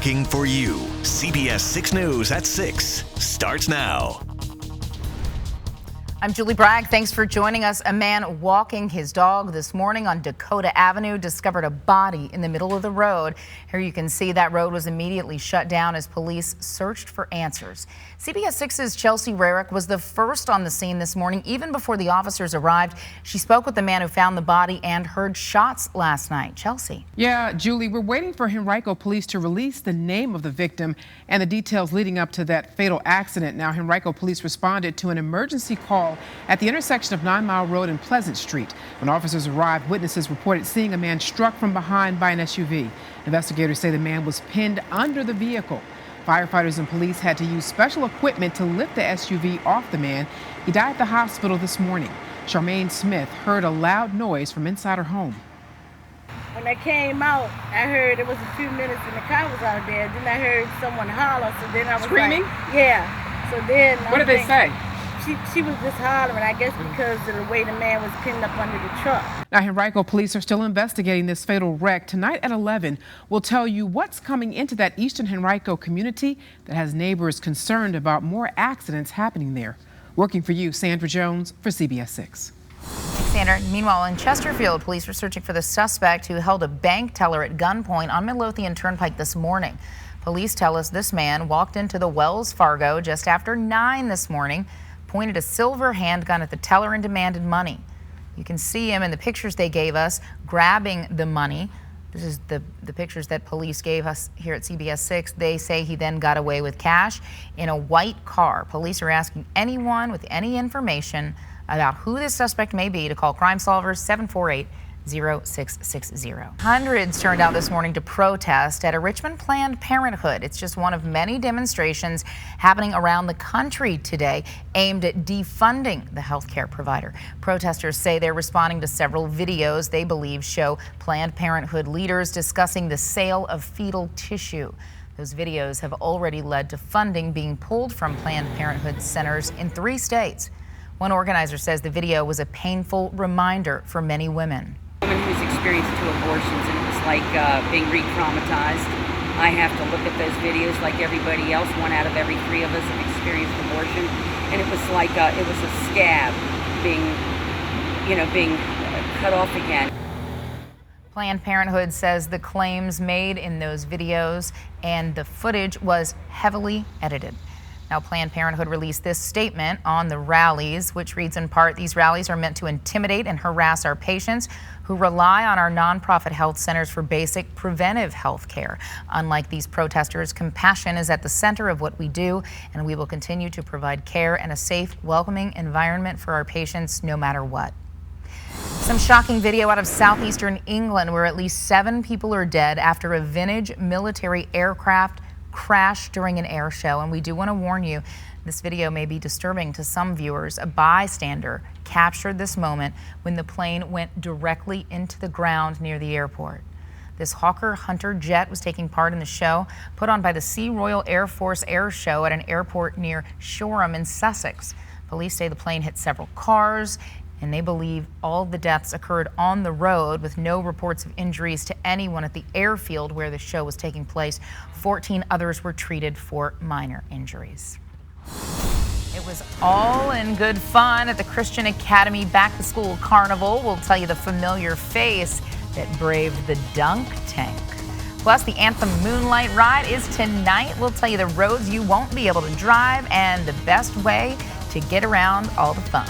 working for you. CBS 6 News at 6 starts now. I'm Julie Bragg. Thanks for joining us. A man walking his dog this morning on Dakota Avenue discovered a body in the middle of the road. Here you can see that road was immediately shut down as police searched for answers. CBS 6's Chelsea Rarick was the first on the scene this morning, even before the officers arrived. She spoke with the man who found the body and heard shots last night. Chelsea. Yeah, Julie, we're waiting for Henrico police to release the name of the victim and the details leading up to that fatal accident. Now, Henrico police responded to an emergency call at the intersection of 9 Mile Road and Pleasant Street. When officers arrived, witnesses reported seeing a man struck from behind by an SUV. Investigators say the man was pinned under the vehicle. Firefighters and police had to use special equipment to lift the SUV off the man. He died at the hospital this morning. Charmaine Smith heard a loud noise from inside her home. When I came out, I heard it was a few minutes and the car was out there. Then I heard someone holler, so then I was screaming? Like, yeah. So then what did they say? She was just hollering, I guess because of the way the man was pinned up under the truck. Now, Henrico police are still investigating this fatal wreck. Tonight at 11, we'll tell you what's coming into that eastern Henrico community that has neighbors concerned about more accidents happening there. Working for you, Sandra Jones for CBS 6. Thanks, Sandra. Meanwhile, in Chesterfield, police are searching for the suspect who held a bank teller at gunpoint on Midlothian Turnpike this morning. Police tell us this man walked into the Wells Fargo just after 9 this morning, pointed a silver handgun at the teller and demanded money. You can see him in the pictures they gave us grabbing the money. This is the pictures that police gave us here at CBS 6. They say he then got away with cash in a white car. Police are asking anyone with any information about who this suspect may be to call Crime Solvers 748-0660. Hundreds turned out this morning to protest at a Richmond Planned Parenthood. It's just one of many demonstrations happening around the country today aimed at defunding the healthcare provider. Protesters say they're responding to several videos they believe show Planned Parenthood leaders discussing the sale of fetal tissue. Those videos have already led to funding being pulled from Planned Parenthood centers in 3 states. One organizer says the video was a painful reminder for many women. Woman who's experienced 2 abortions, and it was like being re-traumatized. I have to look at those videos like everybody else. 1 out of every 3 of us have experienced abortion, and it was like it was a scab being cut off again. Planned Parenthood says the claims made in those videos and the footage was heavily edited. Now, Planned Parenthood released this statement on the rallies, which reads in part, "These rallies are meant to intimidate and harass our patients who rely on our nonprofit health centers for basic preventive health care. Unlike these protesters, compassion is at the center of what we do, and we will continue to provide care and a safe, welcoming environment for our patients no matter what." Some shocking video out of southeastern England where at least 7 people are dead after a vintage military aircraft crashed during an air show. And we do want to warn you, this video may be disturbing to some viewers. A bystander captured this moment when the plane went directly into the ground near the airport. This Hawker Hunter jet was taking part in the show put on by the Sea Royal Air Force Air Show at an airport near Shoreham in Sussex. Police say the plane hit several cars, and they believe all the deaths occurred on the road with no reports of injuries to anyone at the airfield where the show was taking place. 14 others were treated for minor injuries. It was all in good fun at the Christian Academy Back to School Carnival. We'll tell you the familiar face that braved the dunk tank. Plus, the Anthem Moonlight Ride is tonight. We'll tell you the roads you won't be able to drive and the best way to get around all the fun.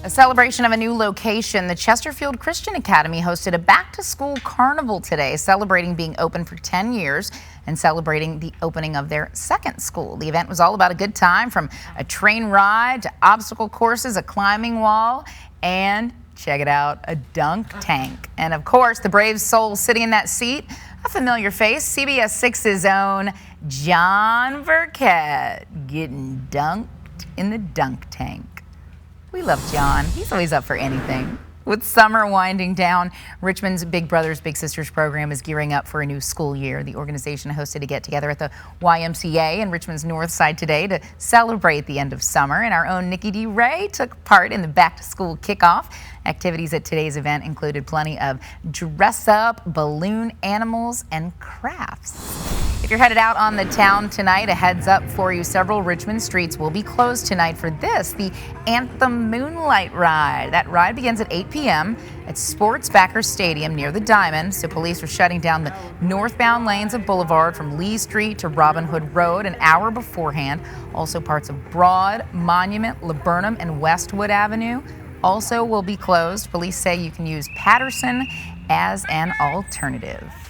A celebration of a new location, the Chesterfield Christian Academy hosted a back-to-school carnival today, celebrating being open for 10 years and celebrating the opening of their 2nd school. The event was all about a good time, from a train ride to obstacle courses, a climbing wall, and, check it out, a dunk tank. And of course, the brave soul sitting in that seat, a familiar face, CBS 6's own John Burkett, getting dunked in the dunk tank. We love John. He's always up for anything. With summer winding down, Richmond's Big Brothers Big Sisters program is gearing up for a new school year. The organization hosted a get-together at the YMCA in Richmond's North Side today to celebrate the end of summer. And our own Nikki D. Ray took part in the back-to-school kickoff Activities at today's event included plenty of dress-up, balloon animals, and crafts. If you're headed out on the town tonight, a heads up for you. Several Richmond streets will be closed tonight for the Anthem Moonlight Ride. That ride begins at 8 p.m. at Sports Backer Stadium near the Diamond. So police are shutting down the northbound lanes of Boulevard from Lee Street to Robin Hood Road an hour beforehand. Also parts of Broad, Monument, Laburnum, and Westwood Avenue also will be closed. Police say you can use Patterson as an alternative.